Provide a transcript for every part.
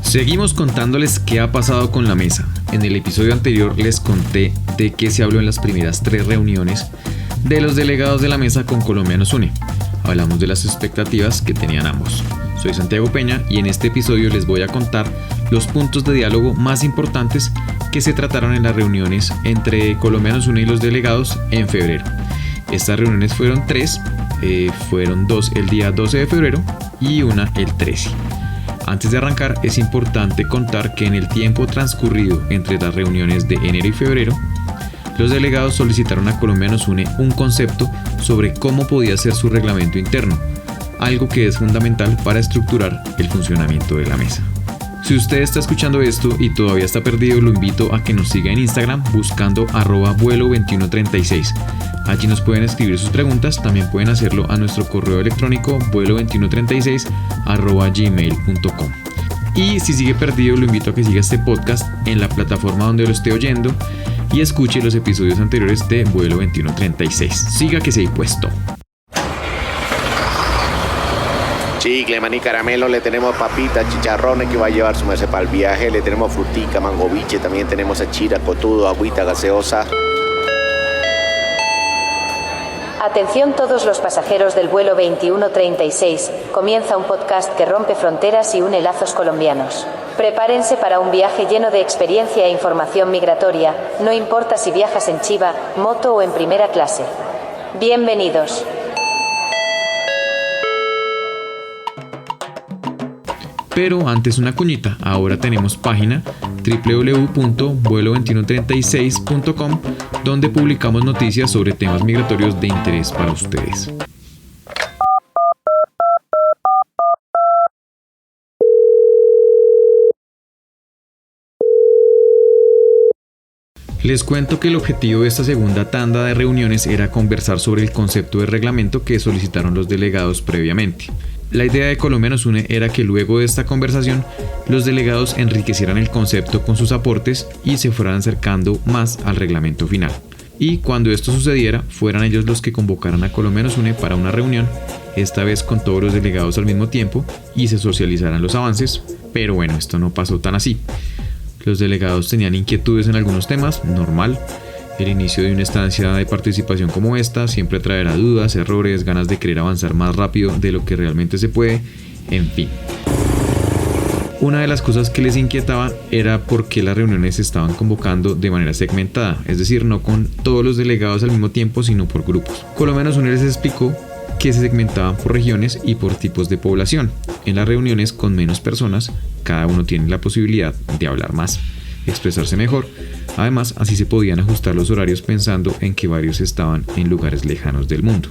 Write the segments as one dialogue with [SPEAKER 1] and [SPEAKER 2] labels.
[SPEAKER 1] Seguimos contándoles qué ha pasado con la mesa. En el episodio anterior les conté de qué se habló en las primeras 3 reuniones de los delegados de la mesa con Colombia Nos Une. Hablamos de las expectativas que tenían ambos. Soy Santiago Peña y en este episodio les voy a contar los puntos de diálogo más importantes que se trataron en las reuniones entre Colombia Nos Une y los delegados en febrero. Estas reuniones fueron 3, fueron 2 el día 12 de febrero y una el 13. Antes de arrancar, es importante contar que en el tiempo transcurrido entre las reuniones de enero y febrero, los delegados solicitaron a Colombia Nos Une un concepto sobre cómo podía ser su reglamento interno, algo que es fundamental para estructurar el funcionamiento de la mesa. Si usted está escuchando esto y todavía está perdido, lo invito a que nos siga en Instagram buscando @vuelo2136. Allí nos pueden escribir sus preguntas, también pueden hacerlo a nuestro correo electrónico vuelo2136@gmail.com. Y si sigue perdido, lo invito a que siga este podcast en la plataforma donde lo esté oyendo y escuche los episodios anteriores de Vuelo 2136. Siga que se ha puesto.
[SPEAKER 2] Chicle, maní, caramelo, le tenemos papitas, chicharrones que va a llevar su merced para el viaje, le tenemos frutica, mango biche, también tenemos achira, cotudo, agüita, gaseosa.
[SPEAKER 3] Atención todos los pasajeros del vuelo 2136, comienza un podcast que rompe fronteras y une lazos colombianos. Prepárense para un viaje lleno de experiencia e información migratoria, no importa si viajas en chiva, moto o en primera clase. Bienvenidos.
[SPEAKER 1] Pero antes una cuñita, ahora tenemos página www.vuelo2136.com donde publicamos noticias sobre temas migratorios de interés para ustedes. Les cuento que el objetivo de esta segunda tanda de reuniones era conversar sobre el concepto de reglamento que solicitaron los delegados previamente. La idea de Colombia Nos Une era que luego de esta conversación los delegados enriquecieran el concepto con sus aportes y se fueran acercando más al reglamento final. Y cuando esto sucediera, fueran ellos los que convocaran a Colombia Nos Une para una reunión, esta vez con todos los delegados al mismo tiempo, y se socializaran los avances, pero bueno, esto no pasó tan así. Los delegados tenían inquietudes en algunos temas, normal. El inicio de una estancia de participación como esta siempre traerá dudas, errores, ganas de querer avanzar más rápido de lo que realmente se puede, en fin. Una de las cosas que les inquietaba era por qué las reuniones se estaban convocando de manera segmentada, es decir, no con todos los delegados al mismo tiempo, sino por grupos. Colombia Nos Une les explicó que se segmentaban por regiones y por tipos de población. En las reuniones con menos personas, cada uno tiene la posibilidad de hablar más, expresarse mejor. Además, así se podían ajustar los horarios pensando en que varios estaban en lugares lejanos del mundo.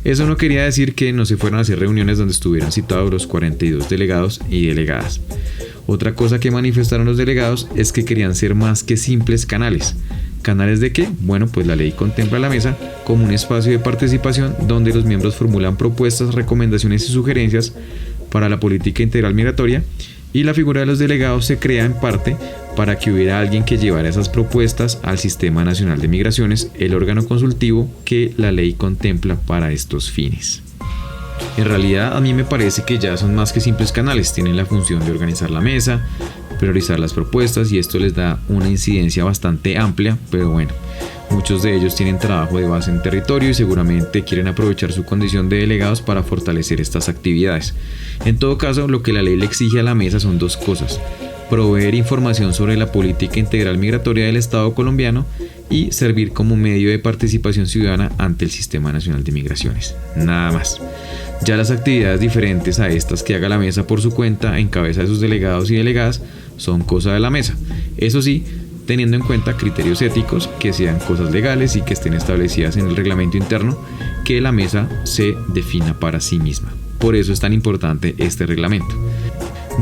[SPEAKER 1] Eso no quería decir que no se fueran a hacer reuniones donde estuvieran citados los 42 delegados y delegadas. Otra cosa que manifestaron los delegados es que querían ser más que simples canales. ¿Canales de qué? Bueno, pues la ley contempla la mesa como un espacio de participación donde los miembros formulan propuestas, recomendaciones y sugerencias para la política integral migratoria, y la figura de los delegados se crea en parte para que hubiera alguien que llevara esas propuestas al Sistema Nacional de Migraciones, el órgano consultivo que la ley contempla para estos fines. En realidad, a mí me parece que ya son más que simples canales, tienen la función de organizar la mesa, priorizar las propuestas, y esto les da una incidencia bastante amplia, pero bueno, muchos de ellos tienen trabajo de base en territorio y seguramente quieren aprovechar su condición de delegados para fortalecer estas actividades. En todo caso, lo que la ley le exige a la mesa son 2 cosas: proveer información sobre la política integral migratoria del Estado colombiano y servir como medio de participación ciudadana ante el Sistema Nacional de Migraciones. Nada más. Ya las actividades diferentes a estas que haga la mesa por su cuenta en cabeza de sus delegados y delegadas son cosa de la mesa. Eso sí, teniendo en cuenta criterios éticos, que sean cosas legales y que estén establecidas en el reglamento interno que la mesa se defina para sí misma. Por eso es tan importante este reglamento.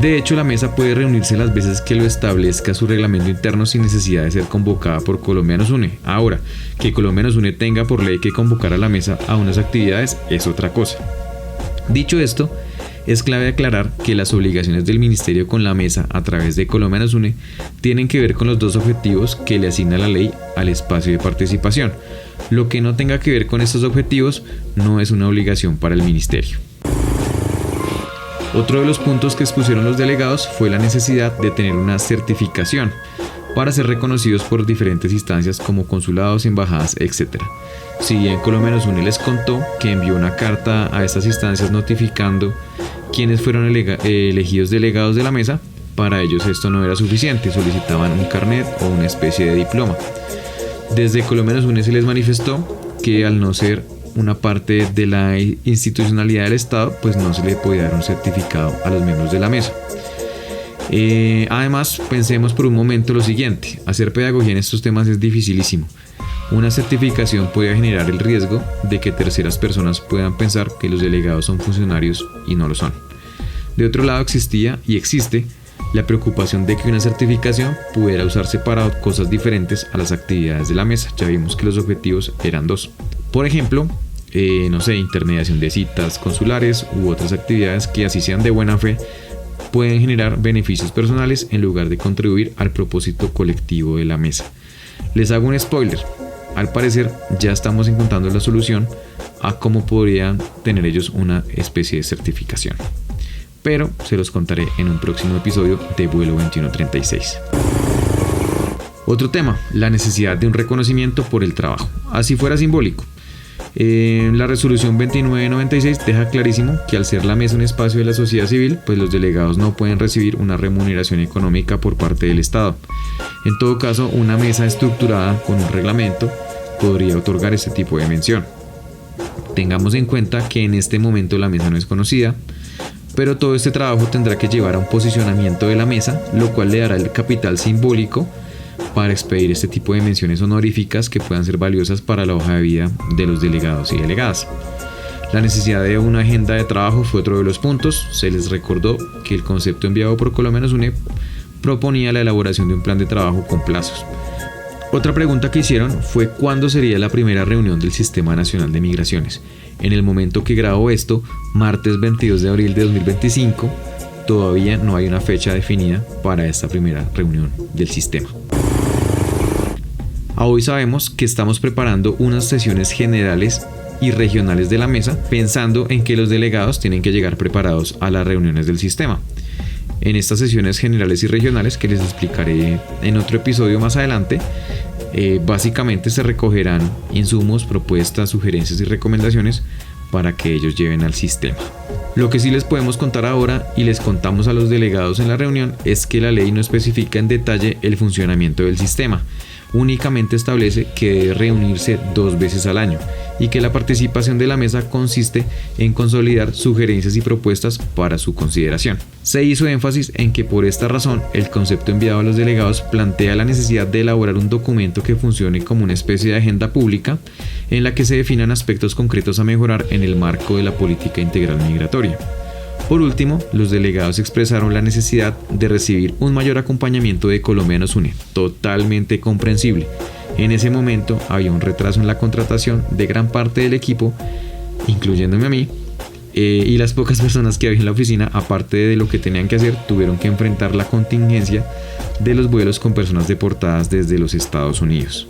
[SPEAKER 1] De hecho, la mesa puede reunirse las veces que lo establezca su reglamento interno sin necesidad de ser convocada por Colombia Nos Une. Ahora, que Colombia Nos Une tenga por ley que convocar a la mesa a unas actividades es otra cosa. Dicho esto, es clave aclarar que las obligaciones del Ministerio con la mesa a través de Colombia Nos Une tienen que ver con los 2 objetivos que le asigna la ley al espacio de participación. Lo que no tenga que ver con estos objetivos no es una obligación para el Ministerio. Otro de los puntos que expusieron los delegados fue la necesidad de tener una certificación para ser reconocidos por diferentes instancias como consulados, embajadas, etc. Si bien Colombianos UNE les contó que envió una carta a estas instancias notificando quiénes fueron elegidos delegados de la mesa, para ellos esto no era suficiente, solicitaban un carnet o una especie de diploma. Desde Colombianos UNE se les manifestó que al no ser una parte de la institucionalidad del Estado, pues no se le podía dar un certificado a los miembros de la mesa. Además, pensemos por un momento lo siguiente: hacer pedagogía en estos temas es dificilísimo. Una certificación puede generar el riesgo de que terceras personas puedan pensar que los delegados son funcionarios y no lo son. De otro lado, existía y existe la preocupación de que una certificación pudiera usarse para cosas diferentes a las actividades de la mesa. Ya vimos que los objetivos eran dos. Por ejemplo, intermediación de citas consulares u otras actividades que, así sean de buena fe, pueden generar beneficios personales en lugar de contribuir al propósito colectivo de la mesa. Les hago un spoiler: al parecer ya estamos encontrando la solución a cómo podrían tener ellos una especie de certificación, pero se los contaré en un próximo episodio de Vuelo 2136. Otro tema: la necesidad de un reconocimiento por el trabajo, así fuera simbólico. La resolución 2996 deja clarísimo que al ser la mesa un espacio de la sociedad civil, pues los delegados no pueden recibir una remuneración económica por parte del Estado. En todo caso, una mesa estructurada con un reglamento podría otorgar este tipo de mención. Tengamos en cuenta que en este momento la mesa no es conocida, pero todo este trabajo tendrá que llevar a un posicionamiento de la mesa, lo cual le dará el capital simbólico para expedir este tipo de menciones honoríficas que puedan ser valiosas para la hoja de vida de los delegados y delegadas. La necesidad de una agenda de trabajo fue otro de los puntos. Se les recordó que el concepto enviado por Colombianos UNE proponía la elaboración de un plan de trabajo con plazos. Otra pregunta que hicieron fue cuándo sería la primera reunión del Sistema Nacional de Migraciones. En el momento que grabo esto, martes 22 de abril de 2025, todavía no hay una fecha definida para esta primera reunión del sistema. A hoy sabemos que estamos preparando unas sesiones generales y regionales de la mesa, pensando en que los delegados tienen que llegar preparados a las reuniones del sistema. En estas sesiones generales y regionales, que les explicaré en otro episodio más adelante, básicamente se recogerán insumos, propuestas, sugerencias y recomendaciones para que ellos lleven al sistema. Lo que sí les podemos contar ahora, y les contamos a los delegados en la reunión, es que la ley no especifica en detalle el funcionamiento del sistema. Únicamente establece que debe reunirse 2 veces al año y que la participación de la mesa consiste en consolidar sugerencias y propuestas para su consideración. Se hizo énfasis en que por esta razón el concepto enviado a los delegados plantea la necesidad de elaborar un documento que funcione como una especie de agenda pública en la que se definan aspectos concretos a mejorar en el marco de la política integral migratoria. Por último, los delegados expresaron la necesidad de recibir un mayor acompañamiento de Colombianos UNE, totalmente comprensible. En ese momento había un retraso en la contratación de gran parte del equipo, incluyéndome a mí, y las pocas personas que había en la oficina, aparte de lo que tenían que hacer, tuvieron que enfrentar la contingencia de los vuelos con personas deportadas desde los Estados Unidos.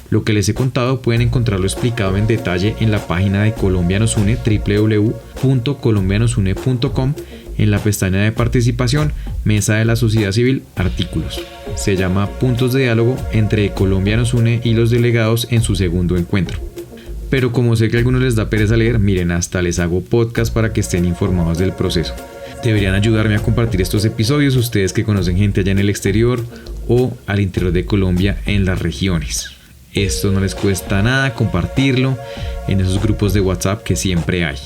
[SPEAKER 1] Lo que les he contado pueden encontrarlo explicado en detalle en la página de Colombianos UNE, www.colombianosune.com, en la pestaña de participación, Mesa de la Sociedad Civil, Artículos. Se llama Puntos de diálogo entre Colombianos UNE y los delegados en su segundo encuentro. Pero como sé que a algunos les da pereza leer, miren, hasta les hago podcast para que estén informados del proceso. Deberían ayudarme a compartir estos episodios, ustedes que conocen gente allá en el exterior o al interior de Colombia en las regiones. Esto no les cuesta nada, compartirlo en esos grupos de WhatsApp que siempre hay.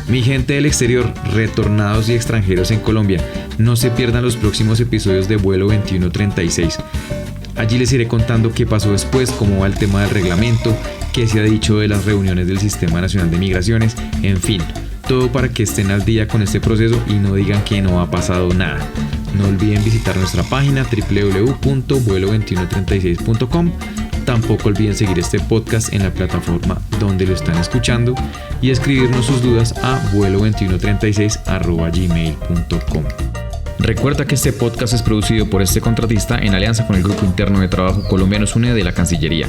[SPEAKER 1] Mi gente del exterior, retornados y extranjeros en Colombia, no se pierdan los próximos episodios de Vuelo 2136. Allí les iré contando qué pasó después, cómo va el tema del reglamento, qué se ha dicho de las reuniones del Sistema Nacional de Migraciones, en fin, todo para que estén al día con este proceso y no digan que no ha pasado nada. No olviden visitar nuestra página www.vuelo2136.com. Tampoco olviden seguir este podcast en la plataforma donde lo están escuchando y escribirnos sus dudas a vuelo2136@gmail.com. Recuerda que este podcast es producido por este contratista en alianza con el Grupo Interno de Trabajo Colombianos UNE de la Cancillería.